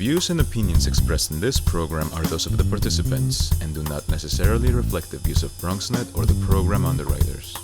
views and opinions expressed in this program are those of the participants and do not necessarily reflect the views of BronxNet or the program underwriters.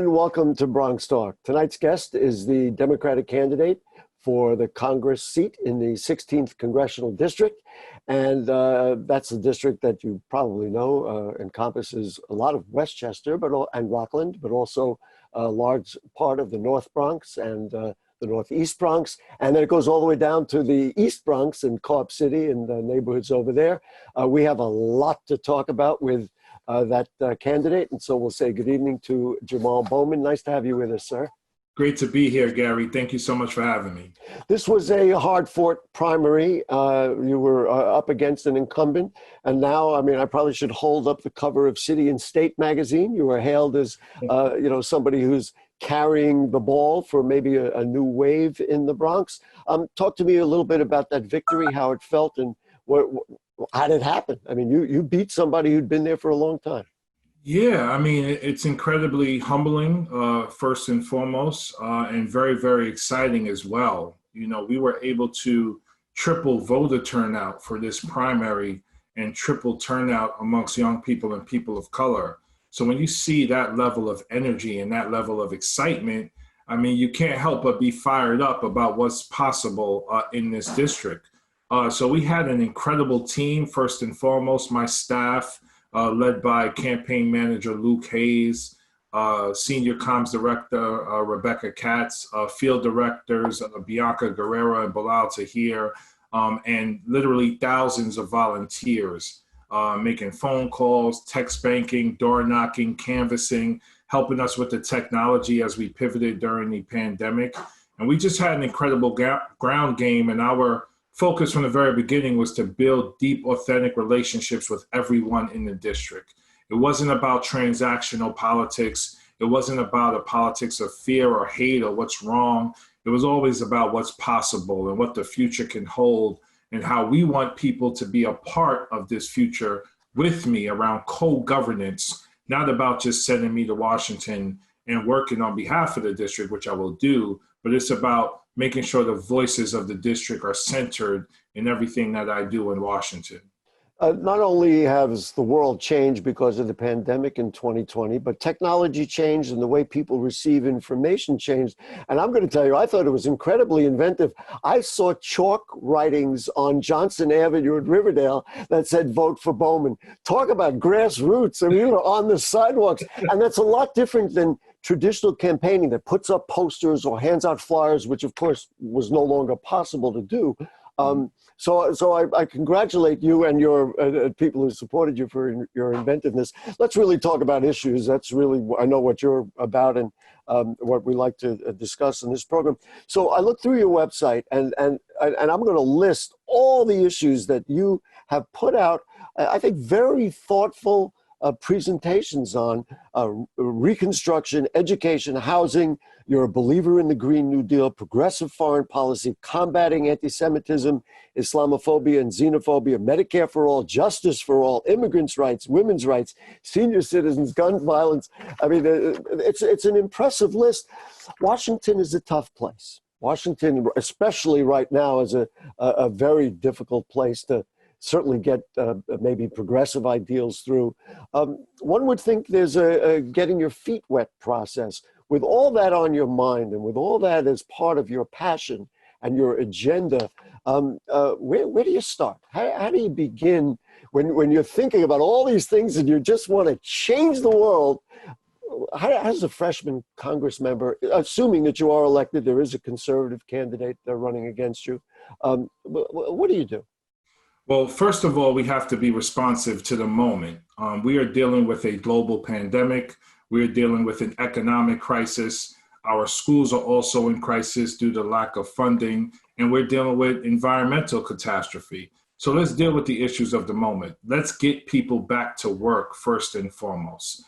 Welcome to BronxTalk. Tonight's guest is the Democratic candidate for the Congress seat in the 16th Congressional District. And that's the district that you probably know encompasses a lot of Westchester and Rockland, but also a large part of the North Bronx and the Northeast Bronx. And then it goes all the way down to the East Bronx and Co-op City and the neighborhoods over there. We have a lot to talk about with that candidate. And so we'll say good evening to Jamaal Bowman. Nice to have you with us, sir. Great to be here, Gary. Thank you so much for having me. This was a hard-fought primary. You were up against an incumbent. And now, I mean, I probably should hold up the cover of City and State magazine. You were hailed as, somebody who's carrying the ball for maybe a new wave in the Bronx. Talk to me a little bit about that victory, how it felt, and how did it happen? I mean, you beat somebody who'd been there for a long time. Yeah, I mean, it's incredibly humbling, first and foremost, and very, very exciting as well. You know, we were able to triple voter turnout for this primary and triple turnout amongst young people and people of color. So when you see that level of energy and that level of excitement, I mean, you can't help but be fired up about what's possible in this district. So we had an incredible team, first and foremost, my staff, led by campaign manager Luke Hayes, senior comms director Rebecca Katz, field directors Bianca Guerrero and Bilal Tahir, and literally thousands of volunteers making phone calls, text banking, door knocking, canvassing, helping us with the technology as we pivoted during the pandemic. And we just had an incredible ground game, and our focus from the very beginning was to build deep, authentic relationships with everyone in the district. It wasn't about transactional politics. It wasn't about a politics of fear or hate or what's wrong. It was always about what's possible and what the future can hold and how we want people to be a part of this future with me around co-governance, not about just sending me to Washington and working on behalf of the district, which I will do, but it's about making sure the voices of the district are centered in everything that I do in Washington. Not only has the world changed because of the pandemic in 2020, but technology changed and the way people receive information changed. And I'm going to tell you, I thought it was incredibly inventive. I saw chalk writings on Johnson Avenue in Riverdale that said, "Vote for Bowman." Talk about grassroots. I mean, you were on the sidewalks. And that's a lot different than traditional campaigning that puts up posters or hands out flyers, which of course was no longer possible to do. So I congratulate you and your people who supported you for your inventiveness. Let's really talk about issues. That's really, I know what you're about and what we like to discuss in this program. So I looked through your website and I'm going to list all the issues that you have put out, I think very thoughtful presentations on reconstruction, education, housing. You're a believer in the Green New Deal, progressive foreign policy, combating anti-Semitism, Islamophobia and xenophobia, Medicare for all, justice for all, immigrants' rights, women's rights, senior citizens, gun violence. I mean, it's an impressive list. Washington is a tough place. Washington, especially right now, is a very difficult place to certainly get maybe progressive ideals through. One would think there's a getting your feet wet process. With all that on your mind and with all that as part of your passion and your agenda, where do you start? How do you begin when you're thinking about all these things and you just want to change the world? How does a freshman Congress member, assuming that you are elected, there is a conservative candidate running against you, what do you do? Well, first of all, we have to be responsive to the moment. We are dealing with a global pandemic. We are dealing with an economic crisis. Our schools are also in crisis due to lack of funding, and we're dealing with environmental catastrophe. So let's deal with the issues of the moment. Let's get people back to work first and foremost.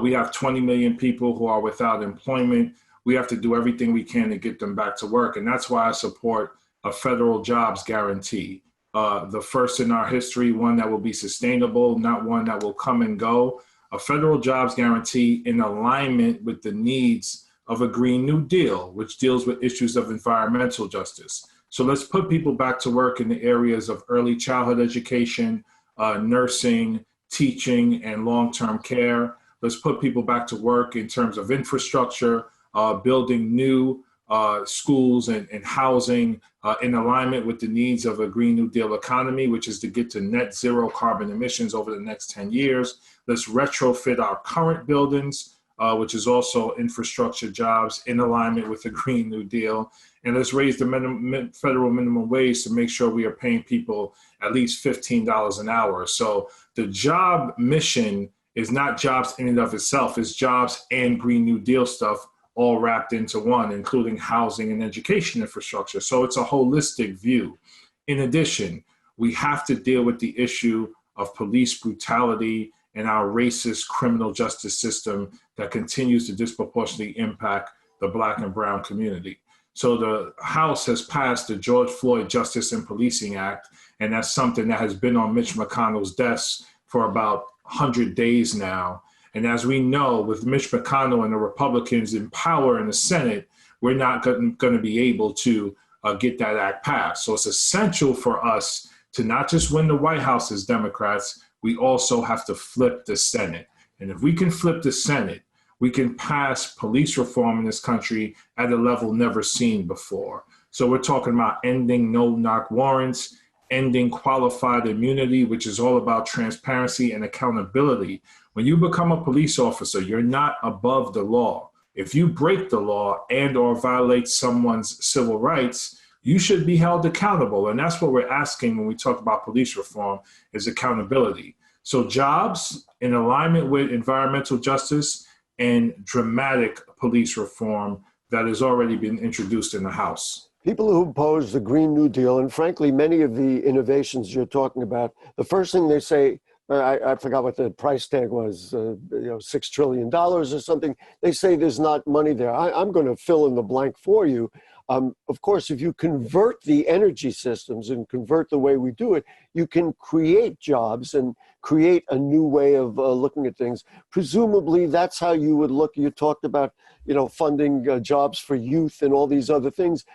We have 20 million people who are without employment. We have to do everything we can to get them back to work. And that's why I support a federal jobs guarantee. The first in our history, one that will be sustainable, not one that will come and go. A federal jobs guarantee in alignment with the needs of a Green New Deal, which deals with issues of environmental justice. So let's put people back to work in the areas of early childhood education, nursing, teaching, and long-term care. Let's put people back to work in terms of infrastructure, building new schools and housing in alignment with the needs of a Green New Deal economy, which is to get to net zero carbon emissions over the next 10 years. Let's retrofit our current buildings, which is also infrastructure jobs in alignment with the Green New Deal. And let's raise the federal minimum wage to make sure we are paying people at least $15 an hour. So the job mission is not jobs in and of itself, it's jobs and Green New Deal stuff all wrapped into one, including housing and education infrastructure. So it's a holistic view. In addition, we have to deal with the issue of police brutality and our racist criminal justice system that continues to disproportionately impact the Black and brown community. So the House has passed the George Floyd Justice and Policing Act, and that's something that has been on Mitch McConnell's desk for about 100 days now. And as we know, with Mitch McConnell and the Republicans in power in the Senate, we're not going to be able to get that act passed. So it's essential for us to not just win the White House as Democrats, we also have to flip the Senate. And if we can flip the Senate, we can pass police reform in this country at a level never seen before. So we're talking about ending no-knock warrants, ending qualified immunity, which is all about transparency and accountability. When you become a police officer, you're not above the law. If you break the law and or violate someone's civil rights, you should be held accountable. And that's what we're asking when we talk about police reform, is accountability. So jobs in alignment with environmental justice and dramatic police reform that has already been introduced in the House. People who oppose the Green New Deal, and frankly, many of the innovations you're talking about, the first thing they say, I forgot what the price tag was, $6 trillion or something. They say there's not money there. I'm going to fill in the blank for you. Of course, if you convert the energy systems and convert the way we do it, you can create jobs and create a new way of looking at things. Presumably, that's how you would look. You talked about, funding jobs for youth and all these other things.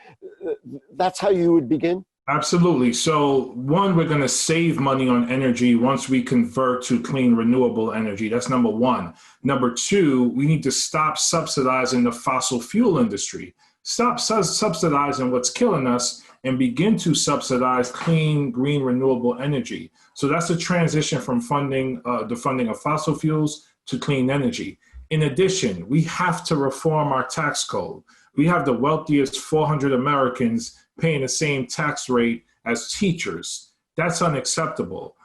That's how you would begin? Absolutely. So one, we're going to save money on energy once we convert to clean, renewable energy. That's number one. Number two, we need to stop subsidizing the fossil fuel industry. Stop subsidizing what's killing us and begin to subsidize clean, green, renewable energy. So that's a transition from the funding of fossil fuels to clean energy. In addition, we have to reform our tax code. We have the wealthiest 400 Americans paying the same tax rate as teachers. That's unacceptable.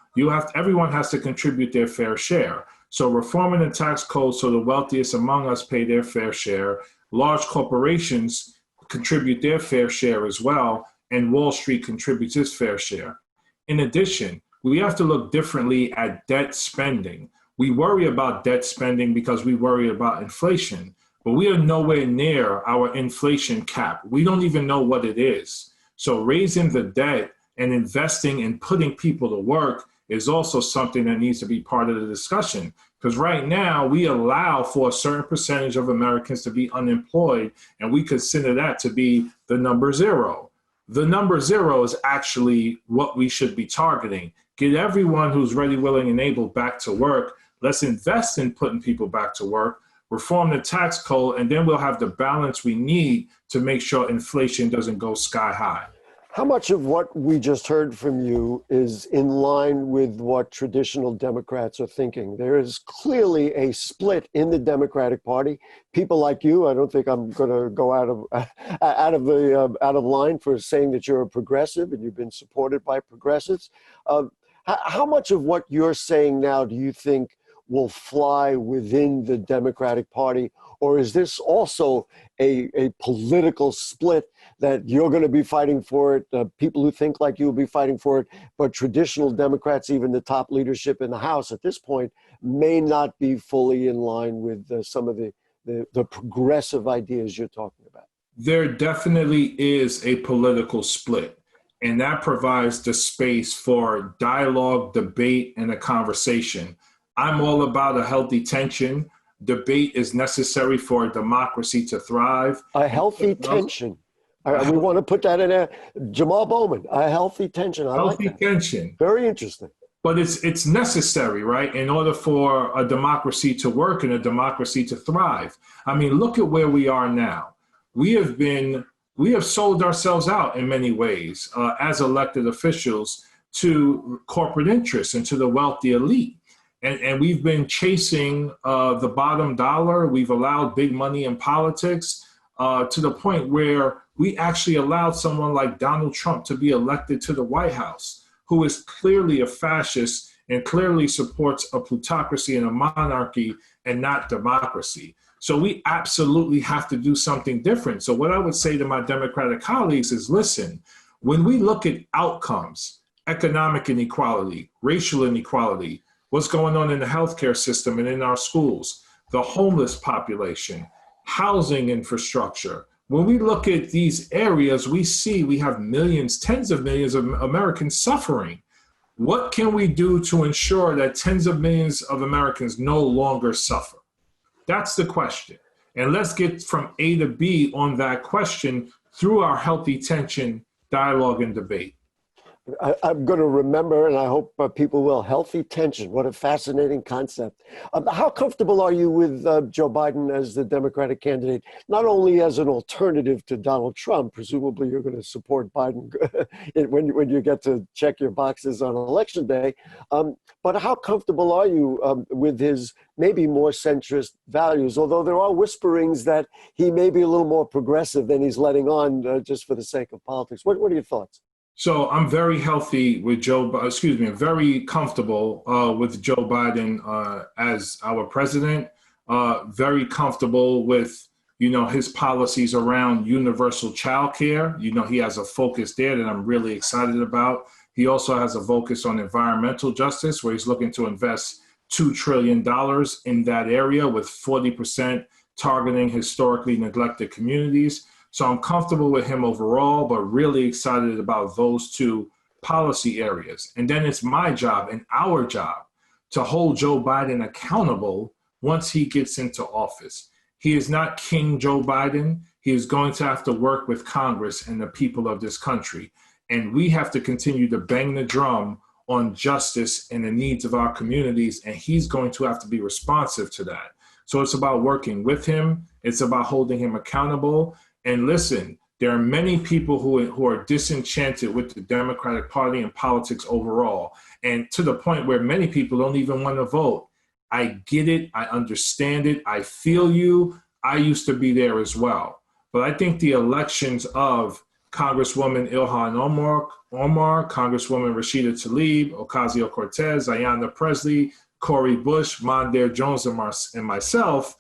Everyone has to contribute their fair share. So reforming the tax code so the wealthiest among us pay their fair share, large corporations contribute their fair share as well, and Wall Street contributes its fair share. In addition, we have to look differently at debt spending. We worry about debt spending because we worry about inflation, but we are nowhere near our inflation cap. We don't even know what it is. So raising the debt and investing in putting people to work is also something that needs to be part of the discussion. Because right now we allow for a certain percentage of Americans to be unemployed, and we consider that to be the number zero. The number zero is actually what we should be targeting. Get everyone who's ready, willing, and able back to work. Let's invest in putting people back to work, reform the tax code, and then we'll have the balance we need to make sure inflation doesn't go sky high. How much of what we just heard from you is in line with what traditional Democrats are thinking? There is clearly a split in the Democratic Party. People like you, I don't think I'm going to go out of line for saying that you're a progressive and you've been supported by progressives. How much of what you're saying now do you think will fly within the Democratic Party? Or is this also a political split that you're going to be fighting for it, people who think like you will be fighting for it, but traditional Democrats, even the top leadership in the House at this point, may not be fully in line with some of the progressive ideas you're talking about? There definitely is a political split, and that provides the space for dialogue, debate, and a conversation. I'm all about a healthy tension. Debate is necessary for a democracy to thrive. A healthy tension. We want to put that in there. Jamaal Bowman, a healthy tension. I like that. Healthy tension. Very interesting. But it's necessary, right, in order for a democracy to work and a democracy to thrive. I mean, look at where we are now. We have sold ourselves out in many ways as elected officials to corporate interests and to the wealthy elite. And we've been chasing the bottom dollar. We've allowed big money in politics to the point where we actually allowed someone like Donald Trump to be elected to the White House, who is clearly a fascist and clearly supports a plutocracy and a monarchy and not democracy. So we absolutely have to do something different. So what I would say to my Democratic colleagues is, listen, when we look at outcomes, economic inequality, racial inequality, what's going on in the healthcare system and in our schools, the homeless population, housing infrastructure. When we look at these areas, we see we have millions, tens of millions of Americans suffering. What can we do to ensure that tens of millions of Americans no longer suffer? That's the question. And let's get from A to B on that question through our healthy tension, dialogue, and debate. I'm going to remember, and I hope people will, healthy tension. What a fascinating concept. How comfortable are you with Joe Biden as the Democratic candidate, not only as an alternative to Donald Trump? Presumably you're going to support Biden when you get to check your boxes on Election Day. But how comfortable are you with his maybe more centrist values, although there are whisperings that he may be a little more progressive than he's letting on just for the sake of politics? What are your thoughts? So I'm very healthy with I'm very comfortable with Joe Biden as our president, very comfortable with, his policies around universal child care. He has a focus there that I'm really excited about. He also has a focus on environmental justice, where he's looking to invest $2 trillion in that area, with 40% targeting historically neglected communities. So I'm comfortable with him overall, but really excited about those two policy areas. And then it's my job and our job to hold Joe Biden accountable once he gets into office. He is not King Joe Biden. He is going to have to work with Congress and the people of this country. And we have to continue to bang the drum on justice and the needs of our communities. And he's going to have to be responsive to that. So it's about working with him. It's about holding him accountable. And listen, there are many people who are disenchanted with the Democratic Party and politics overall, and to the point where many people don't even want to vote. I get it. I understand it. I feel you. I used to be there as well. But I think the elections of Congresswoman Ilhan Omar, Congresswoman Rashida Tlaib, Ocasio-Cortez, Ayanna Pressley, Cori Bush, Mondaire Jones, and myself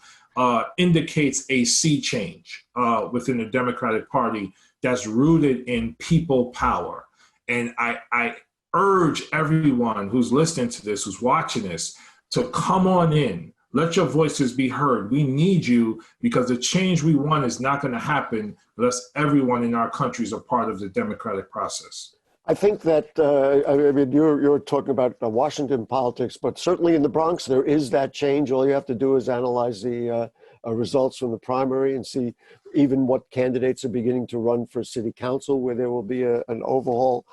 indicates a sea change within the Democratic Party that's rooted in people power. And I urge everyone who's listening to this, who's watching this, to come on in. Let your voices be heard. We need you, because the change we want is not going to happen unless everyone in our country is a part of the democratic process. I think that, you're talking about Washington politics, but certainly in the Bronx, there is that change. All you have to do is analyze the results from the primary and see even what candidates are beginning to run for city council, where there will be an overhaul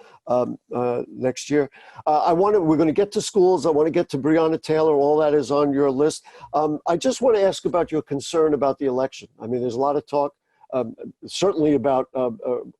next year. We're going to get to schools. I want to get to Breonna Taylor. All that is on your list. I just want to ask about your concern about the election. I mean, there's a lot of talk, certainly about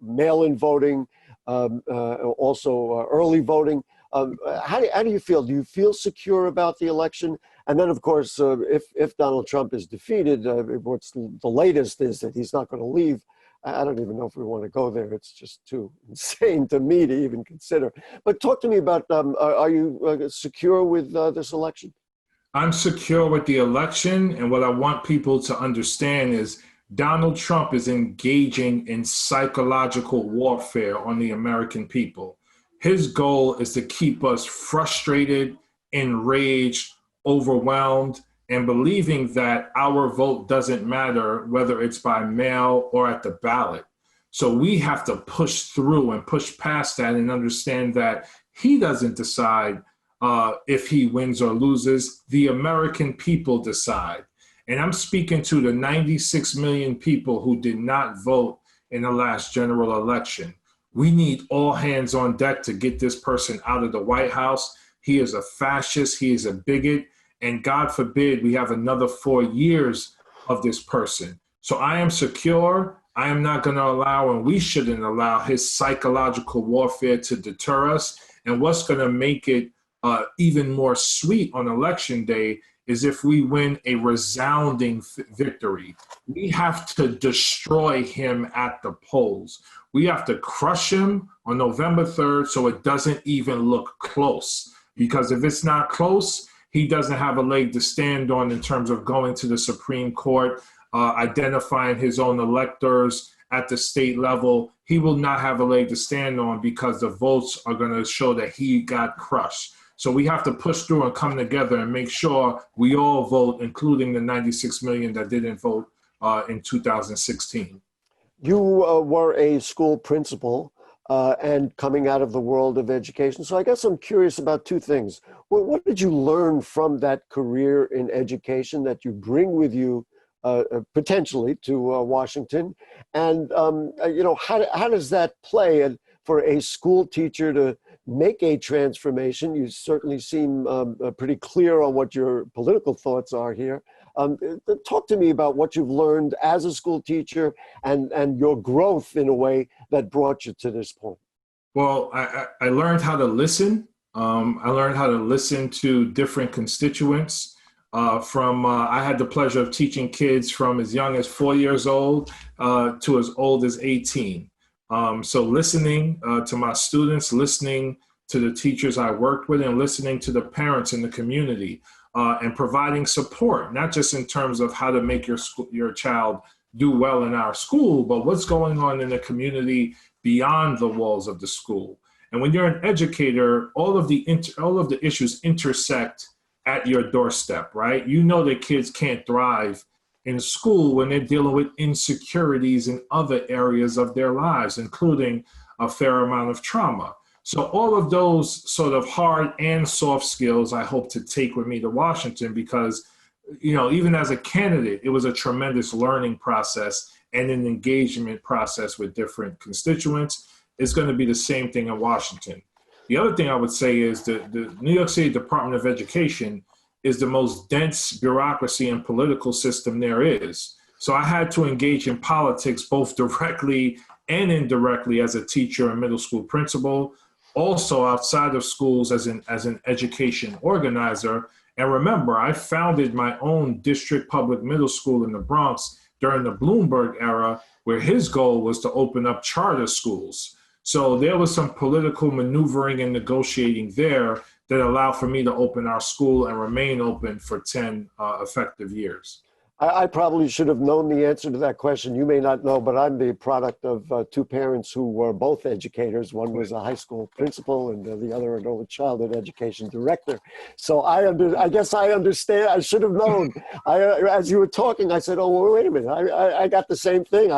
mail-in voting, also early voting. How do you feel? Do you feel secure about the election? And then, of course, if Donald Trump is defeated, what's the latest is that he's not going to leave. I don't even know if we want to go there. It's just too insane to me to even consider. But talk to me about, are you secure with this election? I'm secure with the election. And what I want people to understand is Donald Trump is engaging in psychological warfare on the American people. His goal is to keep us frustrated, enraged, overwhelmed, and believing that our vote doesn't matter, whether it's by mail or at the ballot. So we have to push through and push past that and understand that he doesn't decide if he wins or loses. The American people decide. And I'm speaking to the 96 million people who did not vote in the last general election. We need all hands on deck to get this person out of the White House. He is a fascist. He is a bigot. And God forbid we have another 4 years of this person. So I am secure. I am not going to allow, and we shouldn't allow, his psychological warfare to deter us. And what's going to make it even more sweet on election day is if we win a resounding victory. We have to destroy him at the polls. We have to crush him on November 3rd so it doesn't even look close. Because if it's not close, he doesn't have a leg to stand on in terms of going to the Supreme Court, identifying his own electors at the state level. He will not have a leg to stand on because the votes are going to show that he got crushed. So we have to push through and come together and make sure we all vote, including the 96 million that didn't vote in 2016. You were a school principal and coming out of the world of education. So I guess I'm curious about two things. What did you learn from that career in education that you bring with you potentially to Washington? And, how does that play for a school teacher to make a transformation? You certainly seem pretty clear on what your political thoughts are here. Talk to me about what you've learned as a school teacher and your growth in a way that brought you to this point. Well, I learned how to listen. I learned how to listen to different constituents. I had the pleasure of teaching kids from as young as 4 years old to as old as 18. So listening to my students, listening to the teachers I worked with, and listening to the parents in the community, and providing support, not just in terms of how to make your child do well in our school, but what's going on in the community beyond the walls of the school. And when you're an educator, all of the issues intersect at your doorstep, right? You know that kids can't thrive in school when they're dealing with insecurities in other areas of their lives, including a fair amount of trauma. So all of those sort of hard and soft skills I hope to take with me to Washington because, even as a candidate, it was a tremendous learning process and an engagement process with different constituents. It's going to be the same thing in Washington. The other thing I would say is that the New York City Department of Education is the most dense bureaucracy and political system there is. So I had to engage in politics both directly and indirectly as a teacher and middle school principal, also outside of schools as an education organizer. And remember, I founded my own district public middle school in the Bronx during the Bloomberg era, where his goal was to open up charter schools. So there was some political maneuvering and negotiating there that allowed for me to open our school and remain open for 10 effective years. I probably should have known the answer to that question. You may not know, but I'm the product of two parents who were both educators. One was a high school principal and the other an early childhood education director. So I guess I understand. I should have known. As you were talking, I said, oh, well, wait a minute. I got the same thing.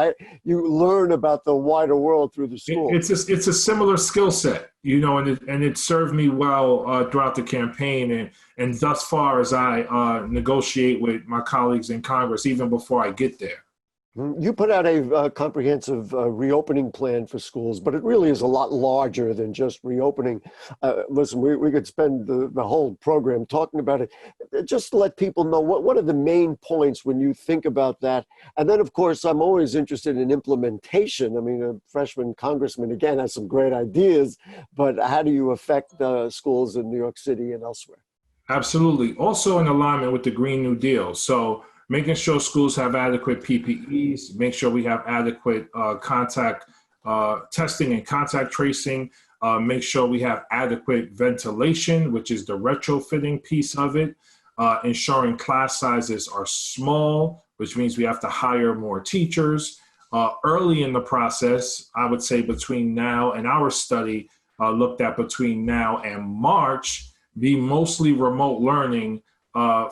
You learn about the wider world through the school. It's a similar skill set, and it served me well throughout the campaign and thus far as I negotiate with my colleagues in Congress, even before I get there. You put out a comprehensive reopening plan for schools, but it really is a lot larger than just reopening. Listen, we could spend the whole program talking about it. Just to let people know, what are the main points when you think about that? And then, of course, I'm always interested in implementation. I mean, a freshman congressman, again, has some great ideas, but how do you affect schools in New York City and elsewhere? Absolutely. Also in alignment with the Green New Deal. So making sure schools have adequate PPEs, make sure we have adequate contact testing and contact tracing, make sure we have adequate ventilation, which is the retrofitting piece of it, ensuring class sizes are small, which means we have to hire more teachers. Early in the process, I would say between now and our study looked at between now and March, be mostly remote learning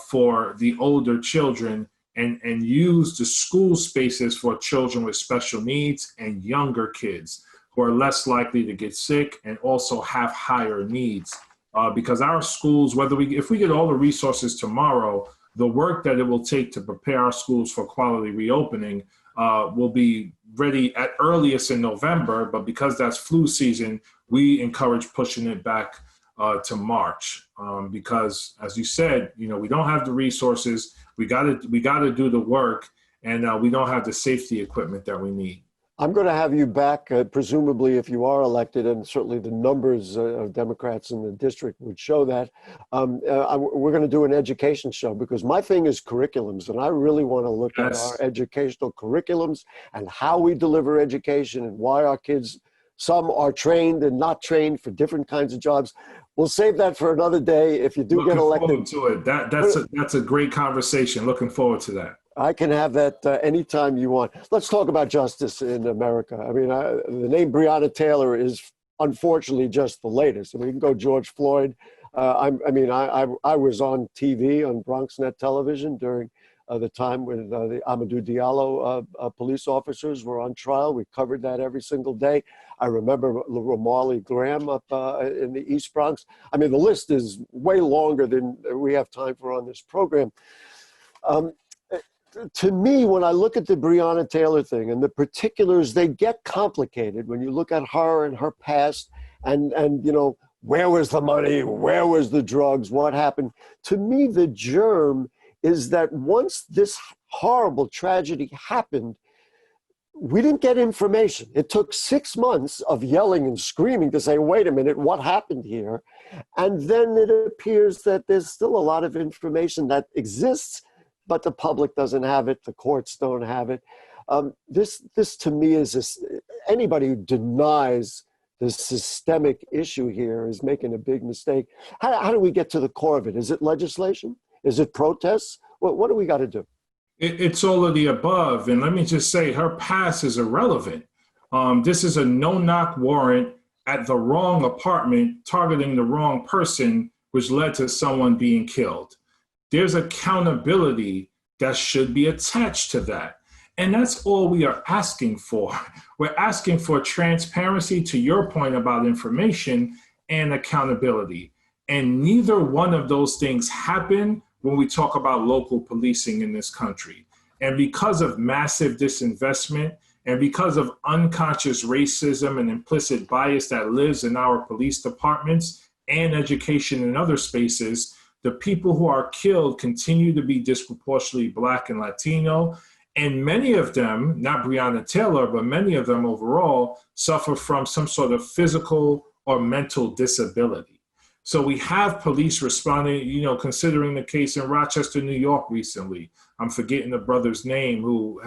for the older children and use the school spaces for children with special needs and younger kids who are less likely to get sick and also have higher needs. Because our schools, if we get all the resources tomorrow, the work that it will take to prepare our schools for quality reopening will be ready at earliest in November. But because that's flu season, we encourage pushing it back to March, because as you said, we don't have the resources. We got to do the work, and we don't have the safety equipment that we need. I'm going to have you back, presumably, if you are elected, and certainly the numbers of Democrats in the district would show that. We're going to do an education show because my thing is curriculums, and I really want to look at our educational curriculums and how we deliver education and why our kids, some are trained and not trained for different kinds of jobs. We'll save that for another day. If you do get elected, looking forward to it. That's a great conversation. Looking forward to that. I can have that anytime you want. Let's talk about justice in America. I mean, the name Breonna Taylor is unfortunately just the latest. I mean, you can go George Floyd. I was on TV on BronxNet television during the time when the Amadou Diallo police officers were on trial. We covered that every single day. I remember Marley Graham up in the East Bronx. I mean, the list is way longer than we have time for on this program. To me, when I look at the Breonna Taylor thing and the particulars, they get complicated when you look at her and her past and where was the money? Where was the drugs? What happened? To me, the germ is that once this horrible tragedy happened, we didn't get information. It took 6 months of yelling and screaming to say, wait a minute, what happened here? And then it appears that there's still a lot of information that exists, but the public doesn't have it. The courts don't have it. This to me is anybody who denies the systemic issue here is making a big mistake. How do we get to the core of it? Is it legislation? Is it protests? What do we got to do? It's all of the above. And let me just say, her past is irrelevant. This is a no-knock warrant at the wrong apartment targeting the wrong person, which led to someone being killed. There's accountability that should be attached to that. And that's all we are asking for. We're asking for transparency, to your point about information, and accountability. And neither one of those things happen when we talk about local policing in this country. And because of massive disinvestment and because of unconscious racism and implicit bias that lives in our police departments and education and other spaces, the people who are killed continue to be disproportionately Black and Latino. And many of them, not Breonna Taylor, but many of them overall, suffer from some sort of physical or mental disability. So we have police responding, considering the case in Rochester, New York recently. I'm forgetting the brother's name who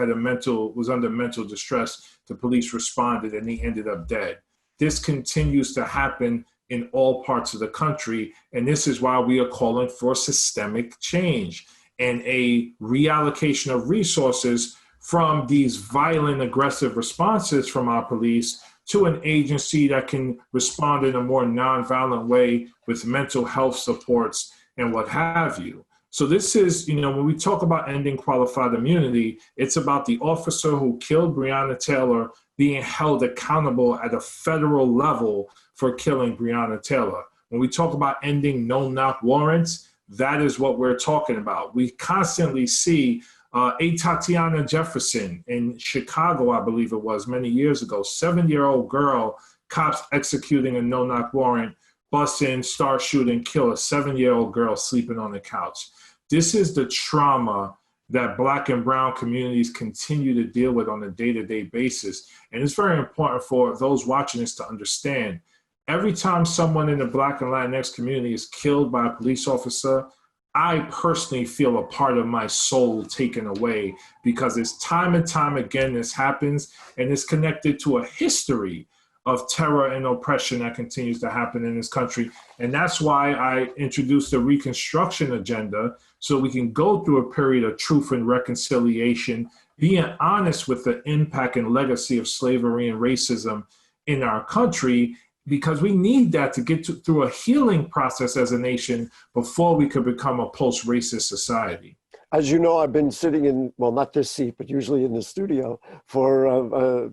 was under mental distress. The police responded and he ended up dead. This continues to happen in all parts of the country. And this is why we are calling for systemic change and a reallocation of resources from these violent, aggressive responses from our police to an agency that can respond in a more nonviolent way with mental health supports and what have you. So this is, when we talk about ending qualified immunity, it's about the officer who killed Breonna Taylor being held accountable at a federal level for killing Breonna Taylor. When we talk about ending no-knock warrants, that is what we're talking about. We constantly see A. Tatiana Jefferson in Chicago, I believe it was, many years ago. 7-year-old girl, cops executing a no-knock warrant, bust in, start shooting, kill a 7-year-old girl sleeping on the couch. This is the trauma that Black and brown communities continue to deal with on a day-to-day basis. And it's very important for those watching this to understand. Every time someone in the Black and Latinx community is killed by a police officer, I personally feel a part of my soul taken away, because it's time and time again this happens, and it's connected to a history of terror and oppression that continues to happen in this country. And that's why I introduced the Reconstruction agenda, so we can go through a period of truth and reconciliation, being honest with the impact and legacy of slavery and racism in our country, because we need that to get through a healing process as a nation before we could become a post-racist society. As you know, I've been sitting in, well, not this seat, but usually in the studio for a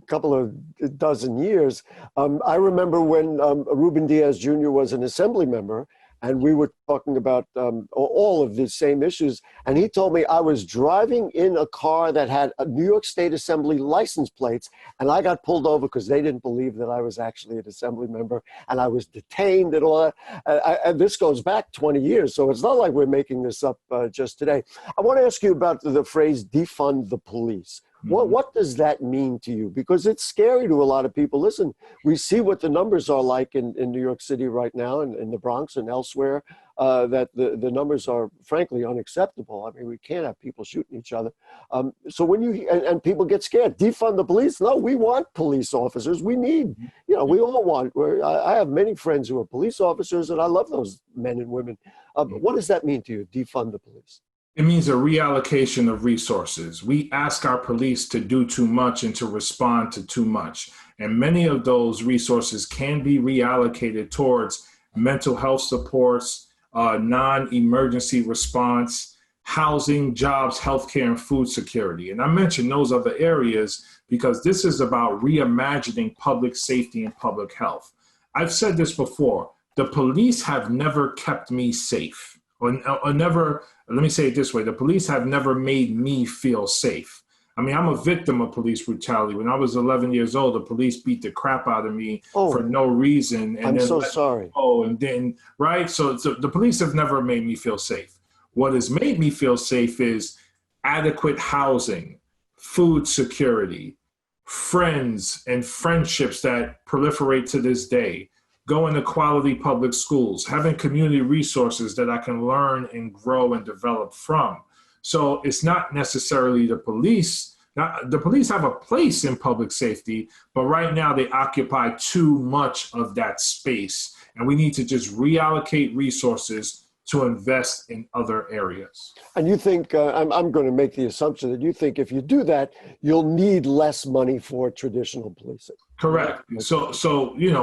couple of dozen years. I remember when Ruben Diaz Jr. was an assembly member, and we were talking about all of these same issues. And he told me I was driving in a car that had a New York State Assembly license plates, and I got pulled over because they didn't believe that I was actually an assembly member, and I was detained and all that. And this goes back 20 years, so it's not like we're making this up just today. I want to ask you about the phrase defund the police. What does that mean to you? Because it's scary to a lot of people. Listen, we see what the numbers are like in New York City right now, and in the Bronx and elsewhere, that the numbers are frankly unacceptable. I mean, we can't have people shooting each other. So when you, and people get scared, defund the police. No, we want police officers. We need, we all want, I have many friends who are police officers, and I love those men and women. What does that mean to you, defund the police? It means a reallocation of resources. We ask our police to do too much and to respond to too much. And many of those resources can be reallocated towards mental health supports, non-emergency response, housing, jobs, healthcare, and food security. And I mentioned those other areas because this is about reimagining public safety and public health. I've said this before, the police have never kept me safe, or never, let me say it this way, the police have never made me feel safe. I mean, I'm a victim of police brutality. When I was 11 years old, the police beat the crap out of me for no reason. And I'm so sorry. And then, right? So the police have never made me feel safe. What has made me feel safe is adequate housing, food security, friends and friendships that proliferate to this day, going to quality public schools, having community resources that I can learn and grow and develop from. So it's not necessarily the police. Now, the police have a place in public safety, but right now they occupy too much of that space. And we need to just reallocate resources to invest in other areas. And you think, I'm going to make the assumption that you think if you do that, you'll need less money for traditional policing. Correct. So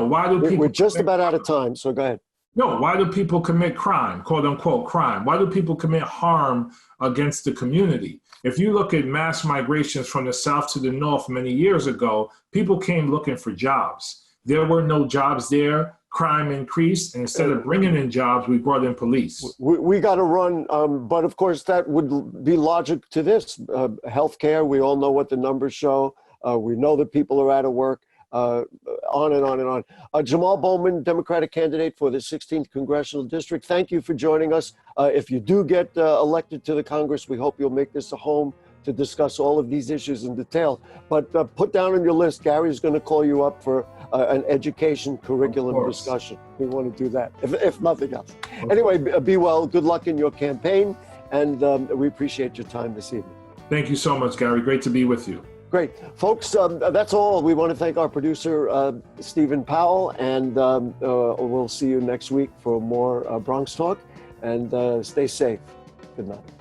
why do people... We're just about out of time, so go ahead. No, why do people commit crime, quote unquote crime? Why do people commit harm against the community? If you look at mass migrations from the South to the North many years ago, people came looking for jobs. There were no jobs there. Crime increased, and instead of bringing in jobs, we brought in police. We got to run, but of course that would be logic to this. Healthcare, we all know what the numbers show. We know that people are out of work, on and on and on. Jamaal Bowman, Democratic candidate for the 16th Congressional District, thank you for joining us. If you do get elected to the Congress, we hope you'll make this a home to discuss all of these issues in detail. But put down on your list, Gary's going to call you up for an education curriculum discussion. We want to do that, if nothing else. Anyway, be well. Good luck in your campaign, and we appreciate your time this evening. Thank you so much, Gary. Great to be with you. Great. Folks, that's all. We want to thank our producer, Stephen Powell, and we'll see you next week for more Bronx Talk, and stay safe. Good night.